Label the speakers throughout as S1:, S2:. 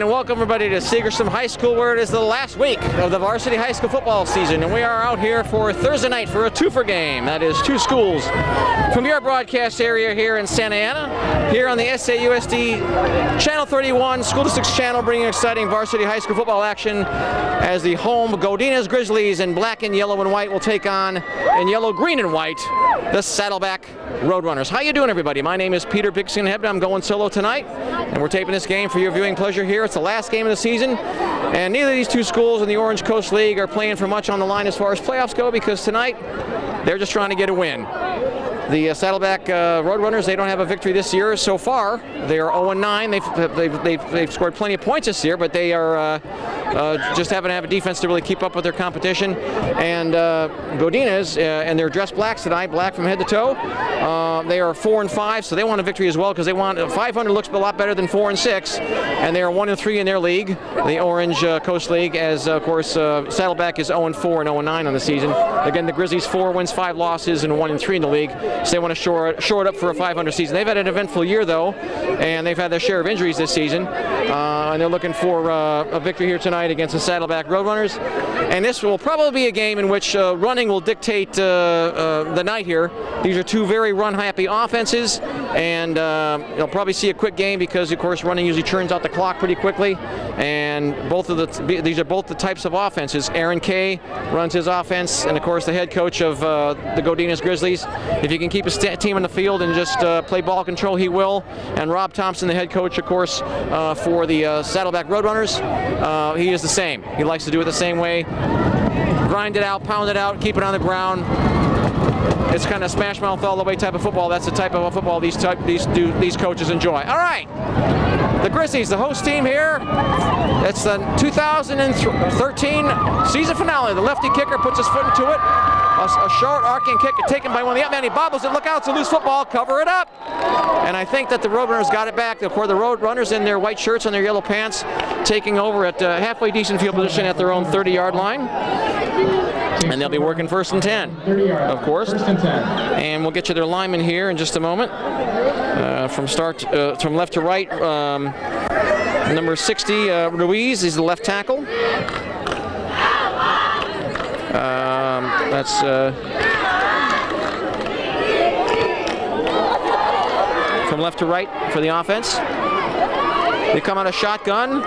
S1: and welcome everybody to Segerstrom High School, where it is the last week of the varsity high school football season, and we are out here for Thursday night for a twofer game. That is two schools from your broadcast area here in Santa Ana, here on the SAUSD Channel 31 School Districts channel, bringing exciting varsity high school football action as the home Godinez Grizzlies in black and yellow and white will take on, in yellow, green, and white, the Saddleback Roadrunners. How you doing, everybody? My name is Peter Bixington. I'm going solo tonight, and we're taping this game for your viewing pleasure here. It's the last game of the season, and neither of these two schools in the Orange Coast League are playing for much on the line as far as playoffs go, because tonight they're just trying to get a win. The Saddleback Roadrunners, they don't have a victory this year so far. They are 0-9. They've scored plenty of points this year, but they are just haven't have a defense to really keep up with their competition. And Godinez, and they're dressed blacks tonight, black from head to toe. They are 4-5, so they want a victory as well, because they want 500 looks a lot better than 4-6, and they are 1-3 in their league, the Orange Coast League. As of course Saddleback is 0-4 and 0-9 on the season. Again, the Grizzlies 4 wins, 5 losses, and 1-3 in the league. So they want to shore it up for a 500 season. They've had an eventful year though, and they've had their share of injuries this season, and they're looking for a victory here tonight against the Saddleback Roadrunners. And this will probably be a game in which running will dictate the night here. These are two very run-happy offenses, and you'll probably see a quick game because, of course, running usually churns out the clock pretty quickly. And these are both the types of offenses. Aaron Kay runs his offense, and of course the head coach of the Godinez Grizzlies. If he can keep his team on the field and just play ball control, he will. And Rob Thompson, the head coach, of course, for the Saddleback Roadrunners, he is the same. He likes to do it the same way. Grind it out, pound it out, keep it on the ground. It's kind of smash mouth all the way type of football. That's the type of football these coaches enjoy. All right, the Grizzlies, the host team here. It's the 2013 season finale. The lefty kicker puts his foot into it. A short arcing kick taken by one of the up-men. He bobbles it. Look out, it's a loose football. Cover it up. And I think that the Roadrunners got it back. Of course, the Roadrunners in their white shirts and their yellow pants, taking over at halfway decent field position at their own 30-yard line. And they'll be working 1st and 10, of course. And we'll get you their linemen here in just a moment. From left to right, number 60, Ruiz, is the left tackle. That's from left to right for the offense. They come out of shotgun.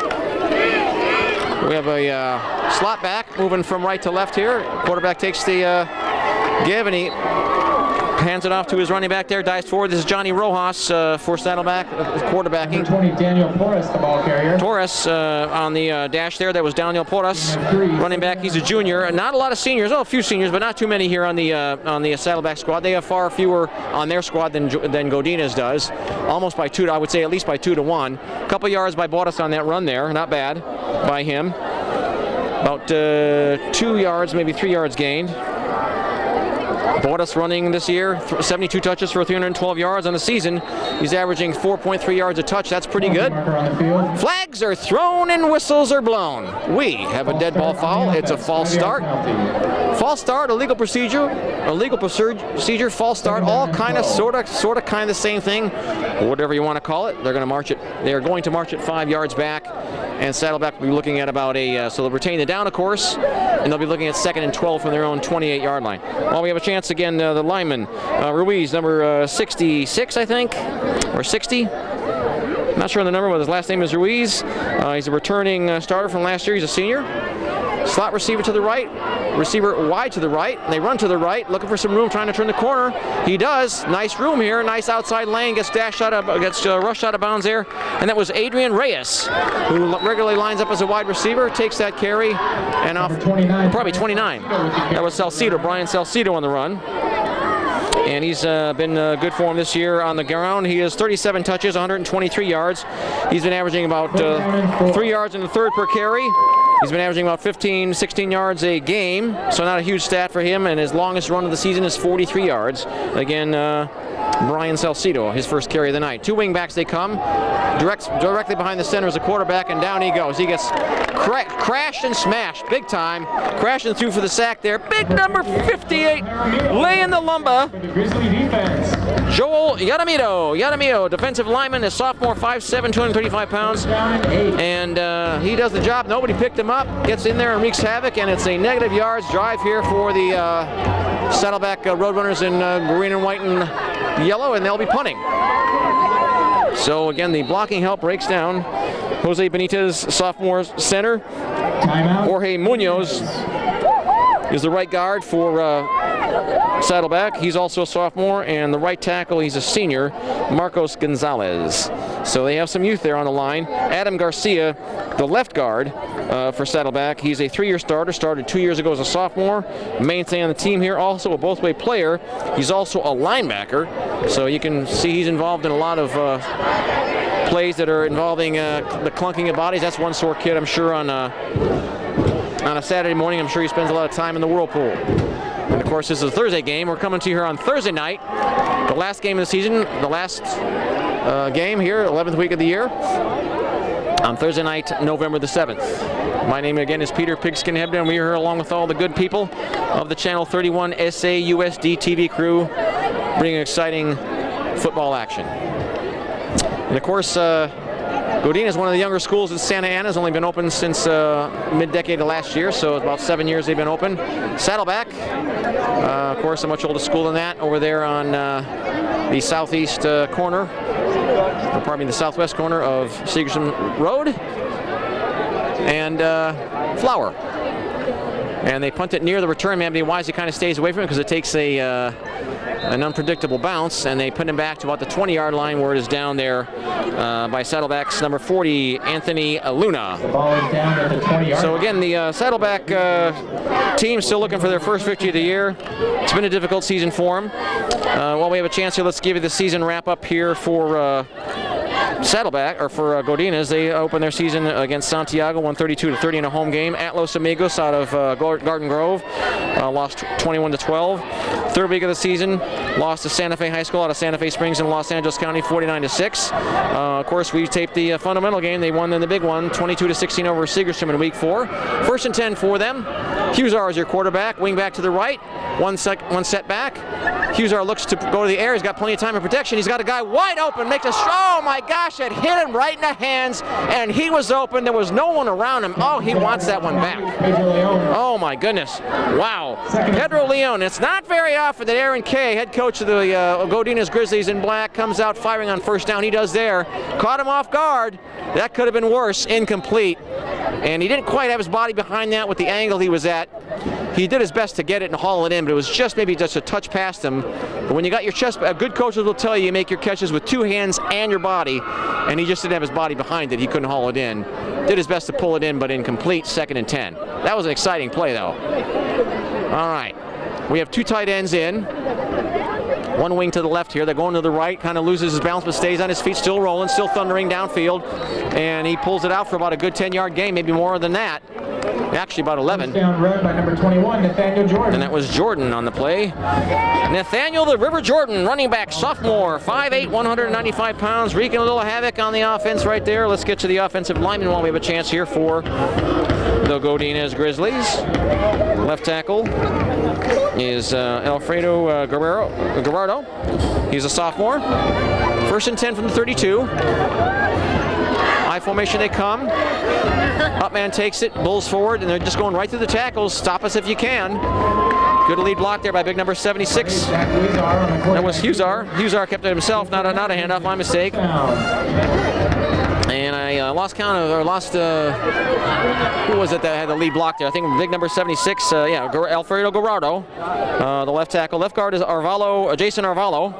S1: We have a slot back moving from right to left here. Quarterback takes the give, and he hands it off to his running back there, dives forward. This is Johnny Rojas for Saddleback, quarterbacking.
S2: 20, Daniel Porras, the ball carrier.
S1: Torres on the dash there. That was Daniel Porras, running back. He's a junior. Not a lot of seniors. Oh, a few seniors, but not too many here on the Saddleback squad. They have far fewer on their squad than Godinez does. Almost by 2, I would say at least by 2 to 1. A couple yards by Bordas on that run there. Not bad by him. About 2 yards, maybe 3 yards gained. Bordas running this year, 72 touches for 312 yards on the season. He's averaging 4.3 yards a touch. That's pretty good. Flags are thrown and whistles are blown. We have a dead ball foul. It's a false start. False start, illegal procedure, false start, all kind of, sort of, kind of the same thing, whatever you want to call it. They're going to march it. They are going to march it 5 yards back, and Saddleback will be looking at about so they'll retain the down, of course, and they'll be looking at 2nd and 12 from their own 28-yard line. Well, we have a chance again. The lineman, Ruiz, number 66, I think, or 60. I'm not sure on the number, but his last name is Ruiz. He's a returning starter from last year. He's a senior. Slot receiver to the right, receiver wide to the right. They run to the right, looking for some room, trying to turn the corner. He does. Nice room here. Nice outside lane. Gets rushed out of bounds there. And that was Adrian Reyes, who regularly lines up as a wide receiver. Takes that carry and off. Probably 29. That was Brian Salcido on the run. And he's been good for him this year on the ground. He has 37 touches, 123 yards. He's been averaging about 3 yards in the third per carry. He's been averaging about 15, 16 yards a game, so not a huge stat for him, and his longest run of the season is 43 yards. Again, Brian Salcido, his first carry of the night. 2 wing backs they come. Directly behind the center is the quarterback, and down he goes. He gets crashed and smashed, big time. Crashing through for the sack there. Big number 58, laying the lumber. Joel Yadamito, defensive lineman, a sophomore, 5'7", 235 pounds. And he does the job. Nobody picked him up. Gets in there and wreaks havoc, and it's a negative yards drive here for the Saddleback Roadrunners in green and white and yellow, and they'll be punting. So again, the blocking help breaks down. Jose Benitez, sophomore center. Jorge Munoz is the right guard for Saddleback. He's also a sophomore, and the right tackle, he's a senior, Marcos Gonzalez. So they have some youth there on the line. Adam Garcia, the left guard for Saddleback. He's a 3-year starter, started 2 years ago as a sophomore. Mainstay on the team here, also a both-way player. He's also a linebacker, so you can see he's involved in a lot of plays that are involving the clunking of bodies. That's one sore kid, I'm sure, on a Saturday morning. I'm sure he spends a lot of time in the whirlpool. And of course, this is a Thursday game. We're coming to you here on Thursday night, the last game of the season, the last game here, 11th week of the year, on Thursday night, November the 7th. My name again is Peter Pigskin Hebden, and we are here along with all the good people of the Channel 31 SAUSD TV crew, bringing exciting football action. And of course, Godina is one of the younger schools in Santa Ana. Has only been open since mid-decade of last year, so about 7 years they've been open. Saddleback, of course, a much older school than that, over there on the southeast corner, or pardon me, the southwest corner of Segerson Road and Flower. And they punt it near the return man, but he wisely kind of stays away from it because it takes an unpredictable bounce, and they put him back to about the 20-yard line where it is down there by Saddleback's number 40, Anthony Luna.
S2: The ball is down at the 20-yard.
S1: So again, the Saddleback team still looking for their first victory of the year. It's been a difficult season for them. While we have a chance here, let's give you the season wrap-up here for Saddleback, or for Godinez. They opened their season against Santiago, won 32-30 in a home game. At Los Amigos out of Garden Grove, lost 21-12. Third week of the season, lost to Santa Fe High School out of Santa Fe Springs in Los Angeles County, 49-6. Of course, we taped the fundamental game. They won in the big one, 22-16 over Segerstrom in week 4. First and 10 for them. Huzar is your quarterback, wing back to the right, one set back. Huzar looks to go to the air. He's got plenty of time and protection. He's got a guy wide open, makes a oh my gosh, it hit him right in the hands, and he was open. There was no one around him. Oh, he wants that one back. Oh my goodness. Wow. Pedro Leon. It's not very often that Aaron Kay, head coach of the Godinez Grizzlies in black, comes out firing on first down. He does there. Caught him off guard. That could have been worse. Incomplete. And he didn't quite have his body behind that with the angle he was at. He did his best to get it and haul it in, but it was just maybe just a touch past him. But when you got your chest, good coaches will tell you make your catches with 2 hands and your body, and he just didn't have his body behind it. He couldn't haul it in. Did his best to pull it in, but incomplete, 2nd and 10. That was an exciting play, though. All right. We have 2 tight ends in. One wing to the left here. They're going to the right, kind of loses his balance, but stays on his feet, still rolling, still thundering downfield. And he pulls it out for about a good 10-yard gain, maybe more than that. Actually, about 11.
S2: Down run by number 21, Nathaniel Jordan.
S1: And that was Jordan on the play. Nathaniel the River Jordan, running back, sophomore, 5'8", 195 pounds, wreaking a little havoc on the offense right there. Let's get to the offensive lineman while we have a chance here for the Godinez Grizzlies. Left tackle is Alfredo Guerrero. He's a sophomore. First and 10 from the 32. I formation they come. Up man takes it, bulls forward, and they're just going right through the tackles. Stop us if you can. Good lead block there by big number 76. That was Huzar. Huzar kept it himself, not a handoff, my mistake. And I lost count of, or lost, who was it that had the lead block there? I think big number 76, Alfredo Guerrero. The left tackle. Left guard is Jason Arvalo,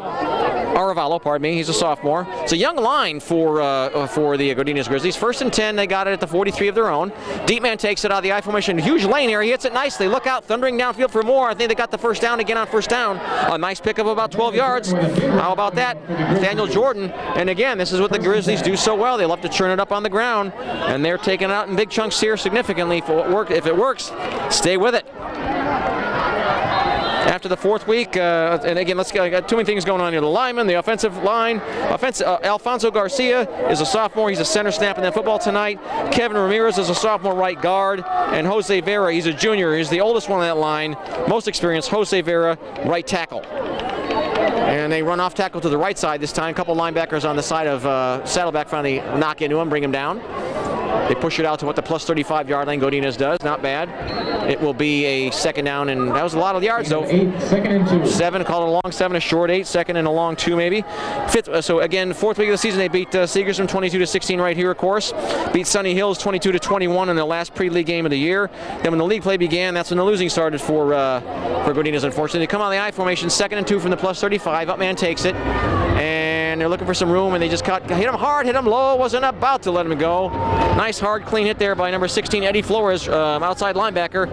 S1: pardon me. He's a sophomore. It's a young line for the Godinez Grizzlies. First and 10, they got it at the 43 of their own. Deep man takes it out of the I formation. Huge lane here. He hits it nicely. Look out, thundering downfield for more. I think they got the first down again on first down. A nice pickup of about 12 yards. How about that? Nathaniel Jordan. And again, this is what the Grizzlies do so well. They love to churn it up on the ground, and they're taking it out in big chunks here significantly. If it works, stay with it. After the 4th week, and again, let's go. I got too many things going on here. The lineman, the offensive line. Alfonso Garcia is a sophomore. He's a center snapping that football tonight. Kevin Ramirez is a sophomore right guard. And Jose Vera, he's a junior. He's the oldest one on that line. Most experienced, Jose Vera, right tackle. And they run off tackle to the right side this time. A couple linebackers on the side of Saddleback finally knock into him, bring him down. They push it out to what the plus 35-yard line Godinez does. Not bad. It will be a second down, and that was a lot of yards, though.
S2: 2nd and 2.
S1: 7, call it a long 7, a short 8, second and a long 2 maybe. Fifth, so again, fourth week of the season, they beat Segerstrom 22-16 right here, of course. Beat Sunny Hills 22-21 in the last pre-league game of the year. Then when the league play began, that's when the losing started for Godinez, unfortunately. They come out of the I formation, 2nd and 2 from the plus 35. Up man takes it. And they're looking for some room, and they just hit him hard, hit him low, wasn't about to let him go. Nice, hard, clean hit there by number 16, Eddie Flores, outside linebacker.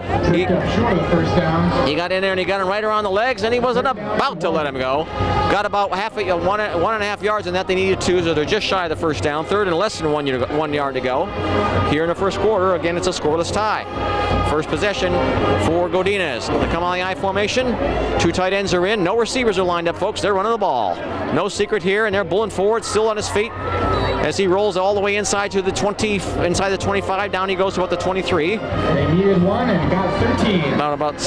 S1: He got in there and he got him right around the legs, and he wasn't about to let him go. Got about one and a half yards in that they needed 2, so they're just shy of the first down. Third and less than 1 yard to go. Here in the first quarter, again, it's a scoreless tie. First possession for Godinez. They come on the I formation. 2 tight ends are in. No receivers are lined up, folks. They're running the ball. No secret here, and they're bulling forward, still on his feet as he rolls all the way inside to the 20, inside the 25. Down he goes to about the 23.
S2: They needed 1 and got 13.
S1: About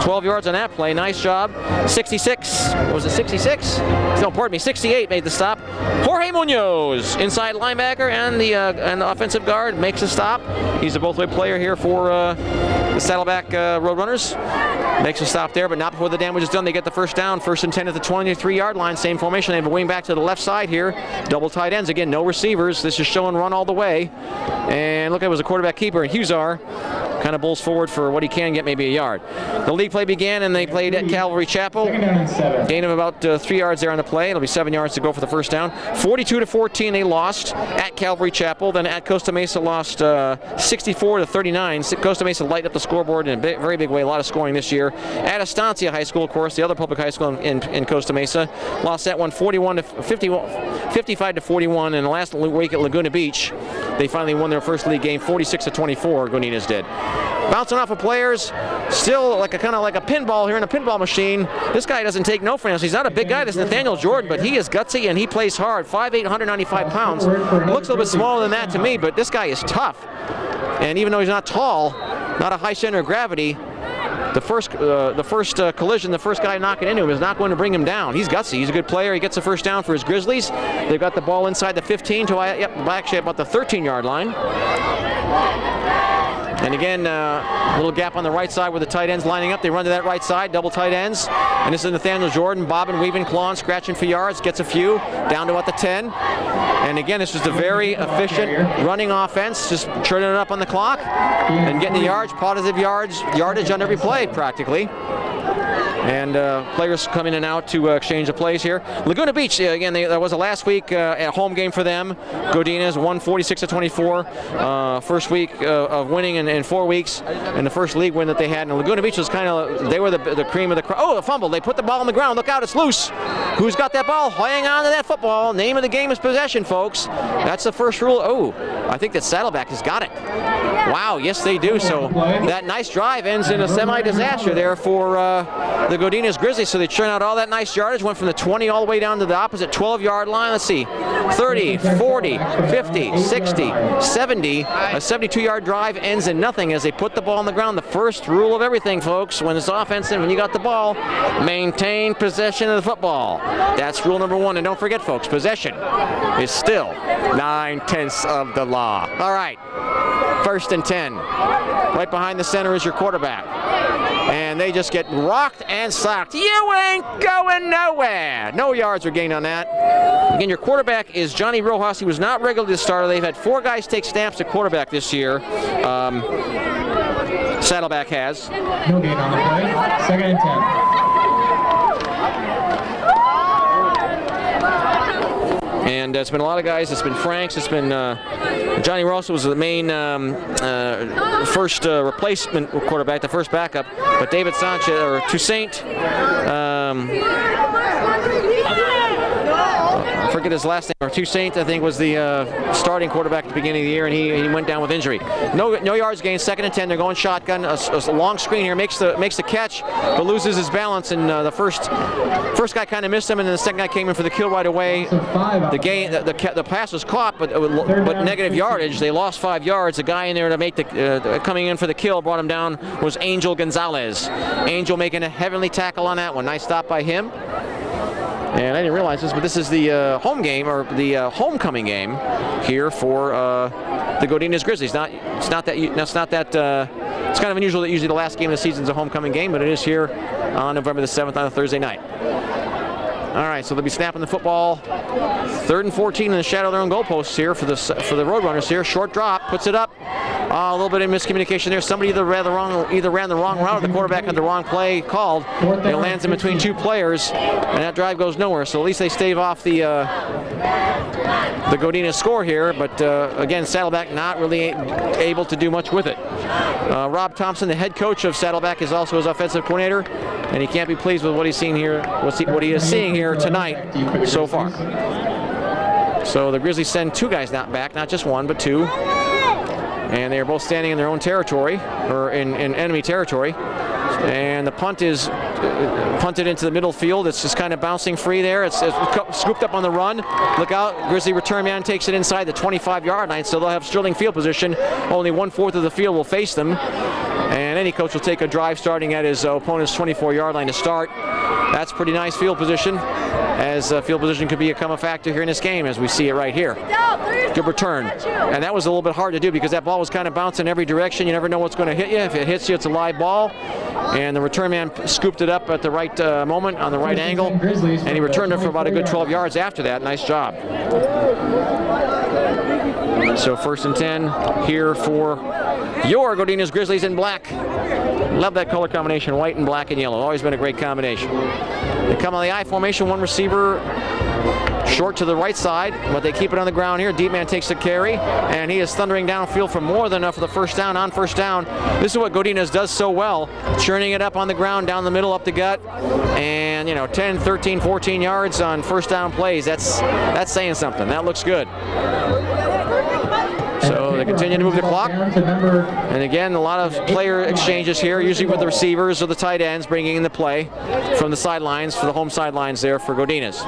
S1: 12 yards on that play. Nice job. 66. Was it 66? No, pardon me. 68 made the stop. Jorge Munoz, inside linebacker and the offensive guard, makes a stop. He's a both-way player here for the Saddleback Roadrunners. Makes a stop there, but not before the damage is done. They get the first down. First and 10 at the 23-yard line. Same formation. They have a wing back to the left side here. Double tight ends. Again, no receivers. This is showing run all the way. And look, it was a quarterback keeper, and Huzar kind of bowls forward for what he can get, maybe a yard. The league play began, and they played at Calvary Chapel. Gain of about 3 yards there on the play. It'll be 7 yards to go for the first down. 42-14 they lost at Calvary Chapel. Then at Costa Mesa lost 64-39. Costa Mesa lighted up the scoreboard in a very big way. A lot of scoring this year. At Estancia High School, of course, the other public high school in Costa Mesa, lost that one 55-41. And the last week at Laguna Beach, they finally won their first league game 46-24. Godinez did. Bouncing off of players, still kind of like a pinball here in a pinball machine. This guy doesn't take no for an answer. He's not a big guy, this Nathaniel Jordan, but he is gutsy and he plays hard. 5'8", 195 pounds. Looks a little bit smaller than that to me, but this guy is tough. And even though he's not tall, not a high center of gravity, the first collision, the first guy knocking into him is not going to bring him down. He's gutsy. He's a good player. He gets the first down for his Grizzlies. They've got the ball inside the 15 to actually about the 13-yard line. And again, a little gap on the right side where the tight ends lining up. They run to that right side, double tight ends. And this is Nathaniel Jordan, bobbing, weaving, clawing, scratching for yards. Gets a few, down to about the 10. And again, it's just a very efficient running offense, just churning it up on the clock and getting the yards, positive yardage on every play practically. And players come in and out to exchange the plays here. Laguna Beach, again, there was a last week a home game for them. Godinez won 46-24. First week of winning in 4 weeks, and the first league win that they had. And Laguna Beach was kind of, they were the cream of the crop. Oh, a fumble. They put the ball on the ground. Look out, it's loose. Who's got that ball? Hang on to that football. Name of the game is possession, folks. That's the first rule. Oh, I think that Saddleback has got it. Wow, yes they do. So that nice drive ends in a semi-disaster there for the Godinez Grizzlies. So they churn out all that nice yardage, went from the 20 all the way down to the opposite 12-yard line. Let's see, 30, 40, 50, 60, 70. A 72-yard drive ends in nothing as they put the ball on the ground. The first rule of everything, folks, when it's offensive, when you got the ball, maintain possession of the football. That's rule number 1. And don't forget, folks, possession is still 9/10 of the law. All right, 1st and 10. Right behind the center is your quarterback. And they just get rocked and socked. You ain't going nowhere. No yards were gained on that. Again, your quarterback is Johnny Rojas. He was not regularly the starter. They've had 4 guys take snaps at quarterback this year. Saddleback has.
S2: No gain on the play. 2nd and 10.
S1: And it's been a lot of guys. It's been Franks. It's been Johnny Ross was the main first replacement quarterback, the first backup. But David Sanchez or Toussaint, I forget his last name, or Toussaint, I think, was the starting quarterback at the beginning of the year, and he went down with injury. No yards gained. 2nd and 10. They're going shotgun. A long screen here, makes the catch, but loses his balance. And the first guy kind of missed him, and then the second guy came in for the kill right away. The pass was caught, but negative yardage. They lost 5 yards. The guy in there to make the coming in for the kill brought him down was Angel Gonzalez. Angel making a heavenly tackle on that one. Nice stop by him. And I didn't realize this, but this is the home game, or the homecoming game here for the Godinez Grizzlies. It's kind of unusual that usually the last game of the season is a homecoming game, but it is here on November the 7th on a Thursday night. All right, so they'll be snapping the football. 3rd and 14 in the shadow of their own goalposts here for the Roadrunners here. Short drop, puts it up. A little bit of miscommunication there. Somebody either ran the wrong route, or the quarterback had the wrong play called. It lands in between two players, and that drive goes nowhere. So at least they stave off the Godinez score here. But again, Saddleback not really able to do much with it. Rob Thompson, the head coach of Saddleback, is also his offensive coordinator, and he can't be pleased with what he's seeing here. What he is seeing here tonight so far. So the Grizzlies send two guys back, not just one, but two. And they are both standing in their own territory, or in enemy territory. And the punt is punted into the middle field. It's just kind of bouncing free there. It's scooped up on the run. Look out, Grizzly return man takes it inside the 25-yard line, so they'll have sterling field position. Only 1/4 of the field will face them. And any coach will take a drive starting at his opponent's 24-yard line to start. That's pretty nice field position, as field position could become a factor here in this game, as we see it right here. Good return. And that was a little bit hard to do because that ball was kind of bouncing every direction. You never know what's going to hit you. If it hits you, it's a live ball. And the return man scooped it up at the right moment, on the right angle, and he returned it for about a good 12 yards after that. Nice job. So 1st and 10 here for your Godinez Grizzlies in black. Love that color combination, white and black and yellow. Always been a great combination. They come on the I formation, one receiver short to the right side, but they keep it on the ground here. Deep man takes the carry, and he is thundering downfield for more than enough for the first down. On first down, this is what Godinez does so well, churning it up on the ground, down the middle, up the gut, and 10, 13, 14 yards on first down plays. That's saying something. That looks good. So they continue to move the clock. And again, a lot of player exchanges here, usually with the receivers or the tight ends bringing in the play from the sidelines, for the home sidelines there for Godinez.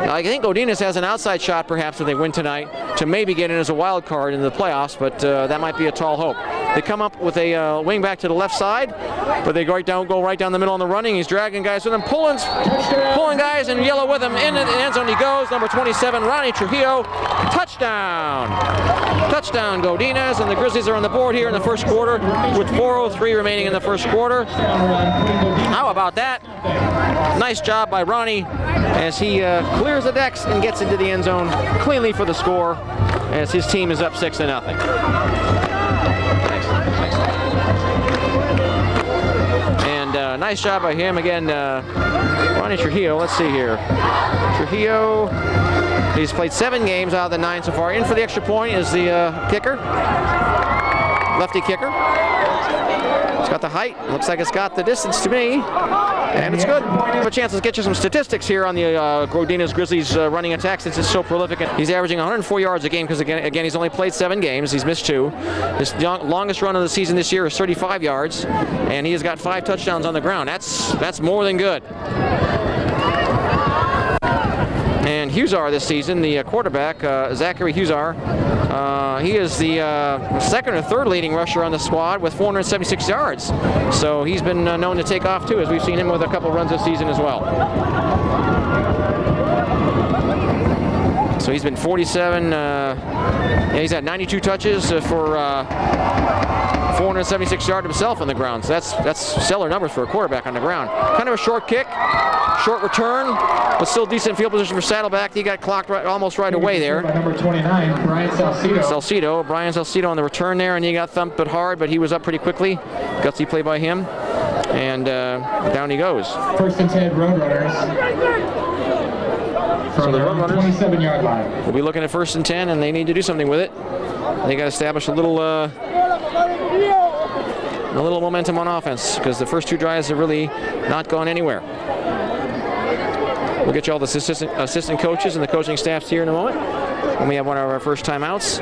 S1: I think Godinez has an outside shot, perhaps, if they win tonight, to maybe get in as a wild card in the playoffs, but that might be a tall hope. They come up with a wing back to the left side, but they go right down the middle on the running. He's dragging guys with him, pulling guys in yellow with him. In the end zone he goes. Number 27, Ronnie Trujillo. Touchdown! Touchdown, Godinez, and the Grizzlies are on the board here in the first quarter with 4:03 remaining in the first quarter. How about that? Nice job by Ronnie as he clears the decks and gets into the end zone cleanly for the score, as his team is up 6-0. And nice job by him again, Ronnie Trujillo. Let's see here. Trujillo, he's played 7 games out of the 9 so far. In for the extra point is the kicker, lefty kicker. It's got the height. Looks like it's got the distance to me. And it's good. Have a chance to get you some statistics here on the Godinez Grizzlies running attack, since it's so prolific. He's averaging 104 yards a game because, again, he's only played 7 games. He's missed 2. His longest run of the season this year is 35 yards, and he has got 5 touchdowns on the ground. That's more than good. And Husar this season, the quarterback, Zachary Husar, he is the 2nd or 3rd leading rusher on the squad with 476 yards. So he's been known to take off too, as we've seen him with a couple runs this season as well. So he's been 47, he's had 92 touches for 476 yards himself on the ground. So that's stellar numbers for a quarterback on the ground. Kind of a short kick, short return, but still decent field position for Saddleback. He got clocked almost right away there.
S2: Number 29, Brian Salcido.
S1: Brian Salcido on the return there, and he got thumped but hard, but he was up pretty quickly. Gutsy play by him, and down he goes.
S2: 1st and 10, Roadrunners. From the 27-yard line.
S1: We'll be looking at 1st and 10, and they need to do something with it. They got to establish a little momentum on offense, because the first 2 drives have really not gone anywhere. We'll get you all the assistant coaches and the coaching staffs here in a moment when we have one of our first timeouts.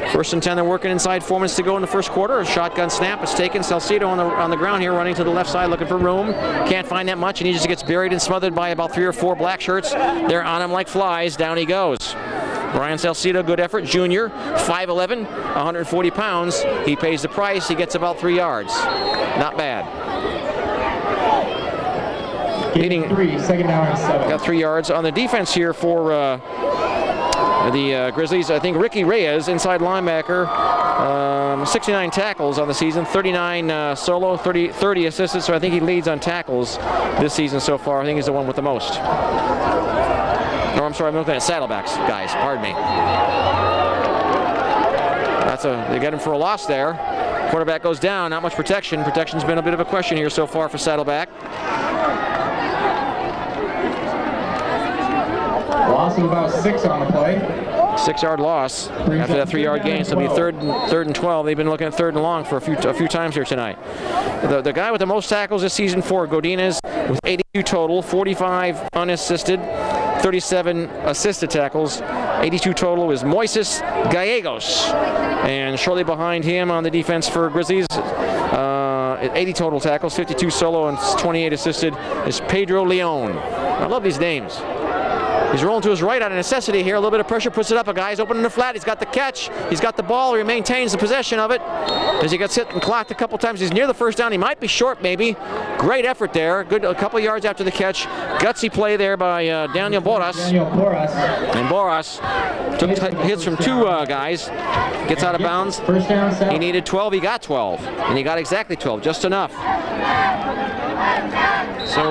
S1: 1st and 10, they're working inside 4 minutes to go in the first quarter. A shotgun snap is taken. Salcido on the ground here, running to the left side, looking for room. Can't find that much, and he just gets buried and smothered by about 3 or 4 black shirts. They're on him like flies. Down he goes. Brian Salcido, good effort, junior, 5'11", 140 pounds. He pays the price. He gets about 3 yards. Not bad. Leading
S2: 3, second down and 7.
S1: Got 3 yards on the defense here for the Grizzlies. I think Ricky Reyes, inside linebacker, 69 tackles on the season, 39 solo, 30 assisted. So I think he leads on tackles this season so far. I think he's the one with the most. No, I'm sorry, I'm looking at Saddlebacks, guys. Pardon me. They got him for a loss there. Quarterback goes down. Not much protection. Protection's been a bit of a question here so far for Saddleback.
S2: Loss of about 6 on the play.
S1: 6-yard loss after that 3-yard gain. So it'll be third and 12. They've been looking at 3rd and long for a few times here tonight. The guy with the most tackles this season for Godinez with 82 total, 45 unassisted, 37 assisted tackles. 82 total is Moises Gallegos. And shortly behind him on the defense for Grizzlies, 80 total tackles, 52 solo and 28 assisted, is Pedro Leon. I love these names. He's rolling to his right out of necessity here. A little bit of pressure, puts it up. A guy's open in the flat. He's got the catch. He's got the ball. He maintains the possession of it. As he gets hit and clocked a couple times, he's near the first down. He might be short, maybe. Great effort there. Good, a couple yards after the catch. Gutsy play there by Daniel Boras. And Boras took hits from 2 guys. Gets out of bounds.
S2: First down, 7.
S1: He needed 12. He got 12. And he got exactly 12, just enough. So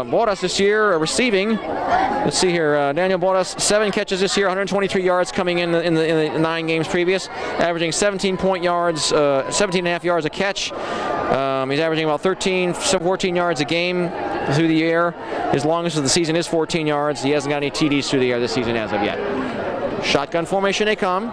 S1: Boras this year receiving. Let's see here. Daniel Boras, 7 catches this year, 123 yards coming in the 9 games previous, averaging 17 yards, 17.5 yards a catch. He's averaging about 14 yards a game through the air. His longest of the season is 14 yards. He hasn't got any TDs through the air this season as of yet. Shotgun formation they come.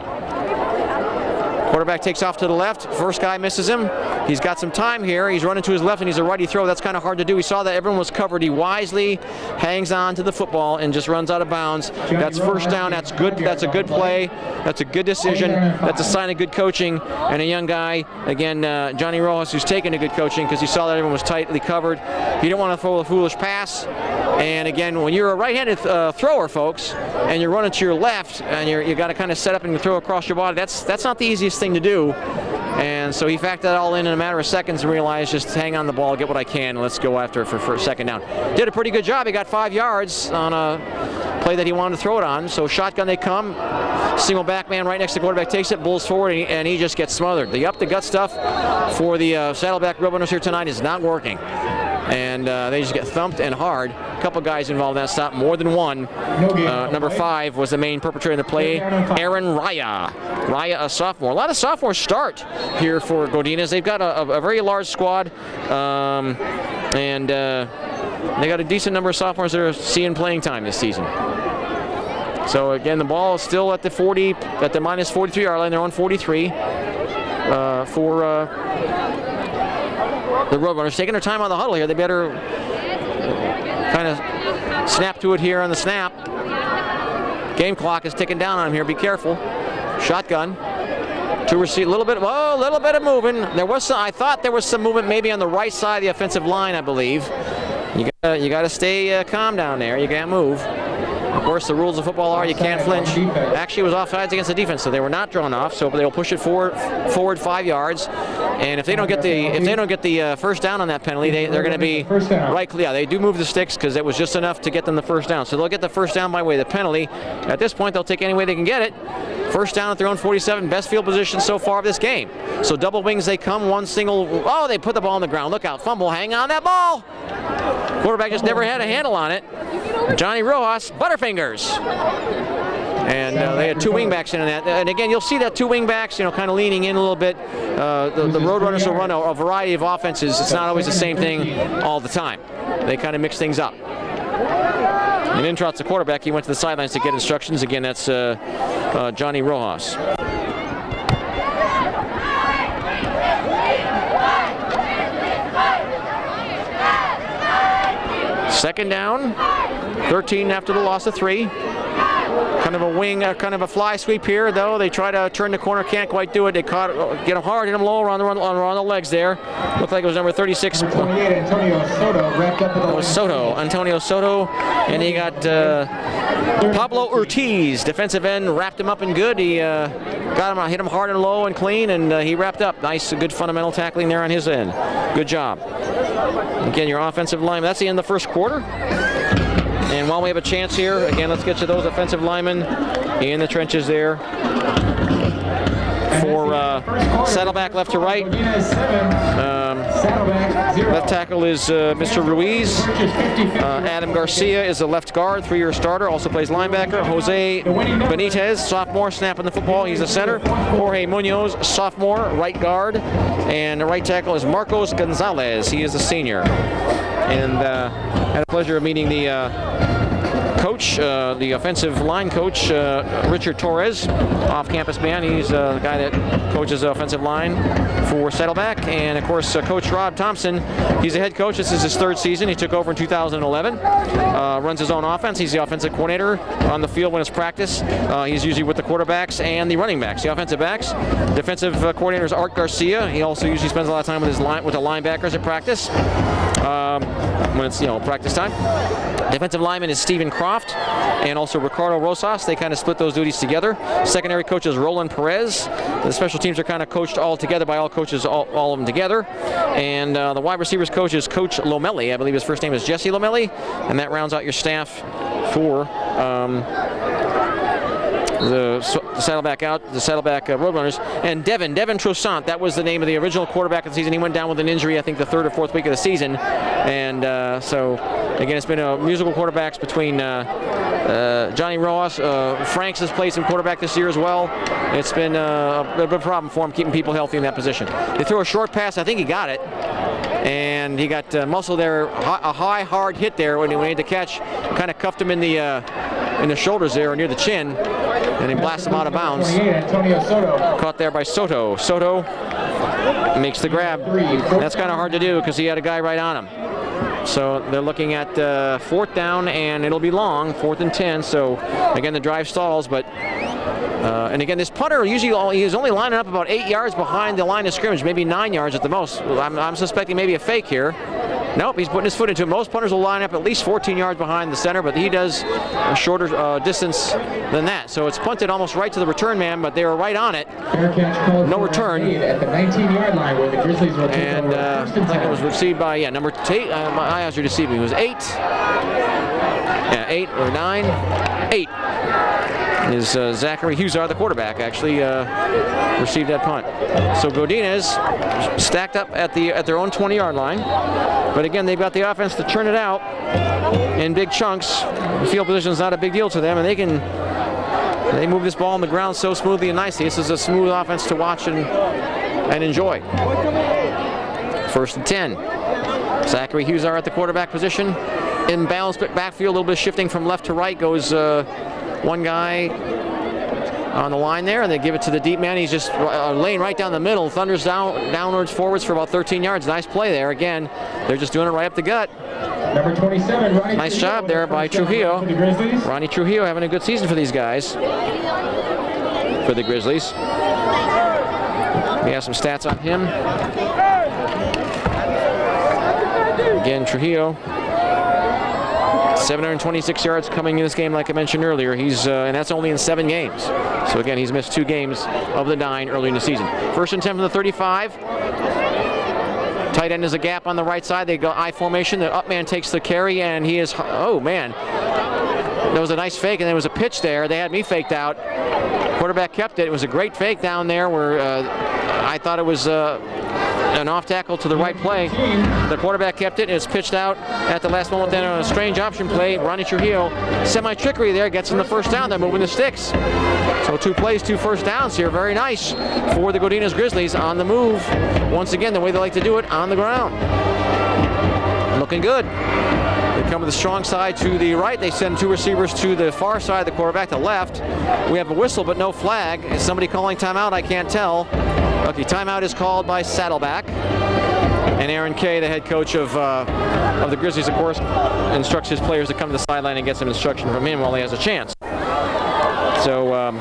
S1: Quarterback takes off to the left. First guy misses him. He's got some time here. He's running to his left and he's a righty throw. That's kind of hard to do. We saw that everyone was covered. He wisely hangs on to the football and just runs out of bounds. That's first down. That's good. That's a good play. That's a good decision. That's a sign of good coaching. And a young guy, again, Johnny Rojas, who's taken a good coaching because you saw that everyone was tightly covered. You don't want to throw a foolish pass. And again, when you're a right-handed thrower, folks, and you're running to your left and you got to kind of set up and throw across your body, that's not the easiest thing to do. And so he factored that all in a matter of seconds and realized just hang on the ball, get what I can, and let's go after it for a second down. Did a pretty good job. He got 5 yards on a play that he wanted to throw it on. So shotgun they come. Single back man right next to the quarterback takes it, bulls forward, and he just gets smothered. The up-the-gut stuff for the Saddleback Roadrunners here tonight is not working. And they just get thumped and hard. A couple guys involved in that stop, more than one. Number 5 was the main perpetrator in the play, Aaron Raya. Raya, a sophomore. A lot of sophomores start here for Godinez. They've got a very large squad, and they got a decent number of sophomores that are seeing playing time this season. So again, the ball is still at the minus 43-yard line. They're on 43 for the Roadrunners. Taking their time on the huddle here. They better kind of snap to it here on the snap. Game clock is ticking down on them here. Be careful. Shotgun. To receive a little bit of moving. There was I thought there was some movement maybe on the right side of the offensive line, I believe. You got to stay calm down there. You can't move. Of course, the rules of football are you can't flinch. Actually, it was offsides against the defense, so they were not drawn off. So they'll push it forward 5 yards, and if they don't get the first down on that penalty, they're going to be right. Yeah, they do move the sticks because it was just enough to get them the first down. So they'll get the first down by way of the penalty. At this point, they'll take any way they can get it. First down at their own 47, best field position so far of this game. So double wings they come, one single. Oh, they put the ball on the ground. Look out, fumble, hang on that ball. Quarterback just never had a handle on it. Johnny Rojas, Butterfingers. And they had 2 wingbacks in that. And again, you'll see that 2 wingbacks, kind of leaning in a little bit. The Roadrunners will run a variety of offenses. It's not always the same thing all the time. They kind of mix things up. And in trots the quarterback. He went to the sidelines to get instructions. Again, that's Johnny Rojas. Second down, 13 after the loss of 3. Kind of a wing, kind of a fly sweep here, though. They try to turn the corner, can't quite do it. They get him hard, hit him low around the legs there. Looked like it was number 36.
S2: Antonio Soto wrapped up with
S1: it was Antonio Soto, and he got Pablo Ortiz, defensive end, wrapped him up and good. He got him, hit him hard and low and clean, and he wrapped up. Nice, good fundamental tackling there on his end. Good job. Again, your offensive lineman. That's the end of the first quarter. And while we have a chance here, again, let's get to those offensive linemen in the trenches there. For Saddleback left to right. Left tackle is Mr. Ruiz. Adam Garcia is a left guard, 3-year starter, also plays linebacker. Jose Benitez, sophomore, snapping the football. He's a center. Jorge Munoz, sophomore, right guard. And the right tackle is Marcos Gonzalez. He is a senior. And had the pleasure of meeting the coach, the offensive line coach, Richard Torres, off-campus man. He's the guy that coaches the offensive line for Saddleback. And, of course, Coach Rob Thompson, he's the head coach. This is his 3rd season. He took over in 2011. Runs his own offense. He's the offensive coordinator on the field when it's practice. He's usually with the quarterbacks and the running backs, the offensive backs. Defensive coordinator is Art Garcia. He also usually spends a lot of time with the linebackers at practice when it's, practice time. Defensive lineman is Stephen Croft and also Ricardo Rosas. They kind of split those duties together. Secondary coach is Roland Perez. The special teams are kind of coached all together by all coaches, all of them together. And the wide receivers coach is Coach Lomelli. I believe his first name is Jesse Lomelli. And that rounds out your staff for the Saddleback Roadrunners. And Devin Trossant, that was the name of the original quarterback of the season. He went down with an injury, I think, the 3rd or 4th week of the season. And so, again, it's been a musical quarterbacks between Johnny Ross. Franks has played some quarterback this year as well. It's been a big problem for him keeping people healthy in that position. They threw a short pass. I think he got it. And he got muscle there, a high, hard hit there when he had to catch. Kind of cuffed him in the shoulders there, or near the chin. And he blasts him out of bounds. Caught there by Soto. Soto makes the grab. That's kind of hard to do because he had a guy right on him. So they're looking at 4th down, and it'll be long, 4th and 10. So again, the drive stalls, but and again, this punter usually he's only lining up about 8 yards behind the line of scrimmage, maybe 9 yards at the most. I'm suspecting maybe a fake here. Nope, he's putting his foot into it. Most punters will line up at least 14 yards behind the center, but he does a shorter distance than that. So it's punted almost right to the return man, but they were right on it. No return.
S2: At the 19-yard line where the Grizzlies will take
S1: and I think it was received by, number 8. My eyes are deceiving me. It was 8. Yeah, 8 or 9. 8. Is Zachary Huszar, the quarterback, actually received that punt. So Godinez stacked up at their own 20-yard line. But again, they've got the offense to churn it out in big chunks. The field position is not a big deal to them, and they move this ball on the ground so smoothly and nicely. This is a smooth offense to watch and enjoy. 1st and 10. Zachary Huszar at the quarterback position. Imbalanced backfield, a little bit shifting from left to right. Goes one guy on the line there, and they give it to the deep man. He's just laying right down the middle, thunders downwards, forwards for about 13 yards. Nice play there. Again, they're just doing it right up the gut.
S2: Number 27, Ronnie
S1: nice job there by Trujillo. Ronnie Trujillo having a good season for these guys, for the Grizzlies. We have some stats on him. Again, Trujillo. 726 yards coming in this game, like I mentioned earlier. He's and that's only in 7 games. So again, he's missed 2 games of the 9 early in the season. 1st and 10 from the 35. Tight end is a gap on the right side. They go I formation. The up man takes the carry, and he is, oh man. There was a nice fake, and there was a pitch there. They had me faked out. Quarterback kept it. It was a great fake down there where I thought it was an off tackle to the right play. The quarterback kept it, and it's pitched out at the last moment. Then on a strange option play, Ronnie Trujillo, semi-trickery there, gets him the 1st down. They're moving the sticks. So 2 plays, 2 first downs here. Very nice for the Godinez Grizzlies on the move. Once again, the way they like to do it, on the ground. Looking good. They come with the strong side to the right. They send 2 receivers to the far side of the quarterback, the left. We have a whistle, but no flag. Is somebody calling timeout? I can't tell. Okay, timeout is called by Saddleback. And Aaron Kay, the head coach of the Grizzlies, of course, instructs his players to come to the sideline and get some instruction from him while he has a chance. So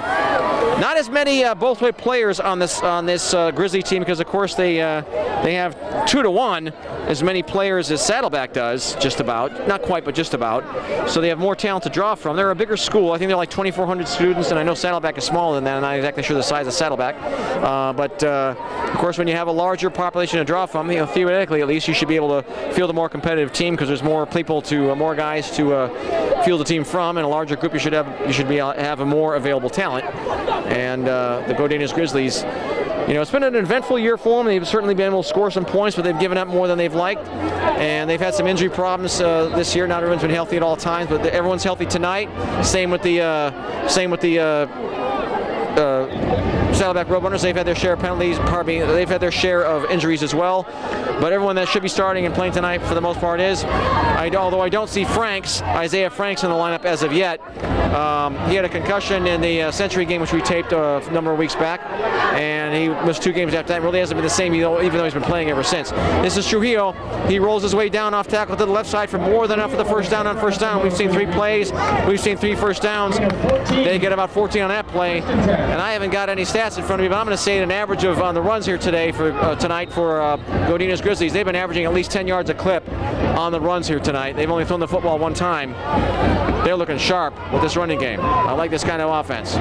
S1: not as many both-way players on this Grizzly team, because of course they have 2-to-1 as many players as Saddleback does, just about. Not quite, but just about. So they have more talent to draw from. They're a bigger school. I think they're like 2,400 students, and I know Saddleback is smaller than that. I'm not exactly sure the size of Saddleback. But Of course, when you have a larger population to draw from, theoretically at least, you should be able to field a more competitive team because there's more people more guys to field a team from. In a larger group, you should have a more available talent. And the Godinez Grizzlies, it's been an eventful year for them. They've certainly been able to score some points, but they've given up more than they've liked. And they've had some injury problems this year. Not everyone's been healthy at all times, but everyone's healthy tonight. Same with the Saddleback Roadrunners. They've had their share of penalties. They've had their share of injuries as well. But everyone that should be starting and playing tonight, for the most part, is. Although I don't see Isaiah Franks in the lineup as of yet. He had a concussion in the Century game, which we taped a number of weeks back, and he missed 2 games after that. Really hasn't been the same, even though he's been playing ever since. This is Trujillo. He rolls his way down off tackle to the left side for more than enough for the first down on first down. We've seen 3 plays. We've seen 3 first downs. They get about 14 on that play, and I haven't got any stats in front of me, but I'm going to say an average of on the runs here tonight for Godinez Grizzlies. They've been averaging at least 10 yards a clip on the runs here tonight. They've only thrown the football 1 time. They're looking sharp with this running game. I like this kind of offense.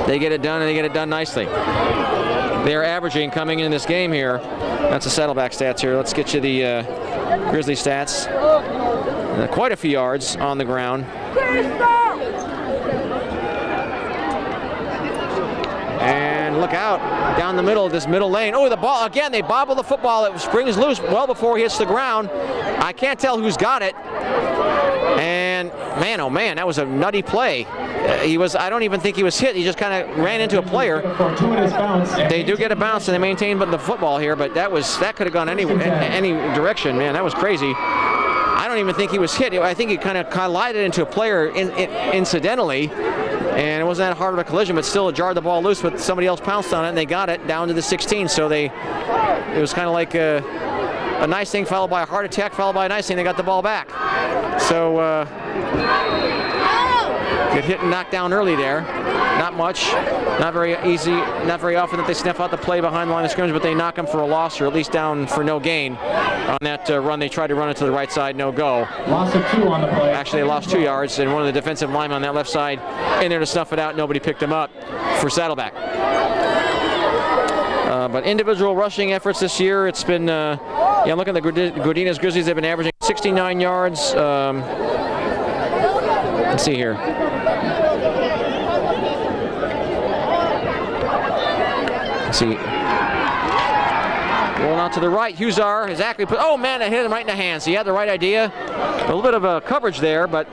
S1: They get it done, and they get it done nicely. They are averaging, coming in this game here, that's the Saddleback stats here. Let's get you the Grizzly stats. Quite a few yards on the ground. And look out, down the middle of this middle lane. Oh, the ball, again, they bobble the football. It springs loose well before he hits the ground. I can't tell who's got it. And man, oh man, that was a nutty play. I don't even think he was hit. He just kind of ran into a player. They do get a bounce and they maintain the football here, but that could have gone any direction. Man, that was crazy. I don't even think he was hit. I think he kind of collided into a player incidentally, and it wasn't that hard of a collision, but still it jarred the ball loose, but somebody else pounced on it, and they got it down to the 16. So it was kind of like a nice thing followed by a heart attack, followed by a nice thing. They got the ball back. So get hit and knocked down early there. Not much, not very easy, not very often that they sniff out the play behind the line of scrimmage, but they knock them for a loss or at least down for no gain. On that run, they tried to run it to the right side, no go.
S2: Loss of 2 on the play.
S1: Actually, they lost 2 yards, and one of the defensive linemen on that left side in there to snuff it out. Nobody picked him up for Saddleback. But individual rushing efforts this year, it's been, looking at the Godinez Grizzlies, they've been averaging 69 yards. Let's see here. Let's see. Rolling out to the right, Huzar has actually put, oh man, that hit him right in the hands. He had the right idea. A little bit of a coverage there, but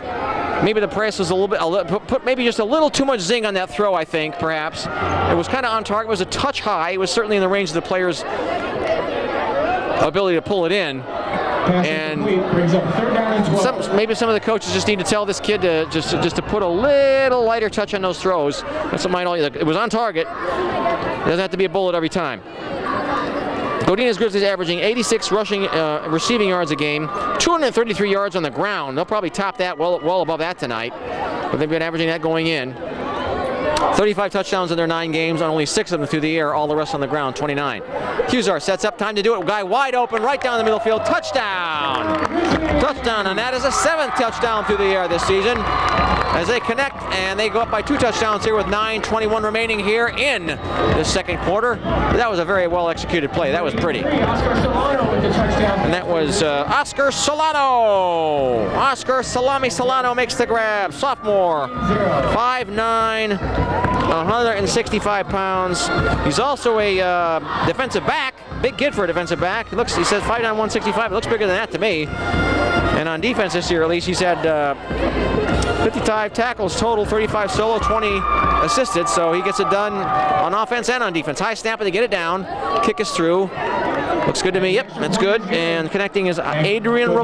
S1: maybe the press was a little bit, put maybe just a little too much zing on that throw, I think, perhaps. It was kind of on target. It was a touch high. It was certainly in the range of the player's ability to pull it in. And maybe some of the coaches just need to tell this kid to just to put a little lighter touch on those throws. That's what it was on target. It doesn't have to be a bullet every time. Godinez Grizzlies averaging 86 receiving yards a game, 233 yards on the ground. They'll probably top that well above that tonight, but they've been averaging that going in. 35 touchdowns in their 9 games, on only 6 of them through the air, all the rest on the ground, 29. Huzar sets up, time to do it. Guy wide open, right down the middle field, touchdown! Touchdown, and that is a 7th touchdown through the air this season. As they connect, and they go up by 2 touchdowns here with 9:21 remaining here in the second quarter. That was a very well executed play. That was pretty. And that was Oscar Solano. Oscar Salami Solano makes the grab. Sophomore, 5'9", 165 pounds. He's also a defensive back. Big kid for a defensive back. He says 5'9", 165. It looks bigger than that to me. And on defense this year, at least, he's had 55 tackles total, 35 solo, 20 assisted. So he gets it done on offense and on defense. High snap, and they get it down. Kick is through. Looks good to me. Yep, that's good. And connecting is Adrian Romero.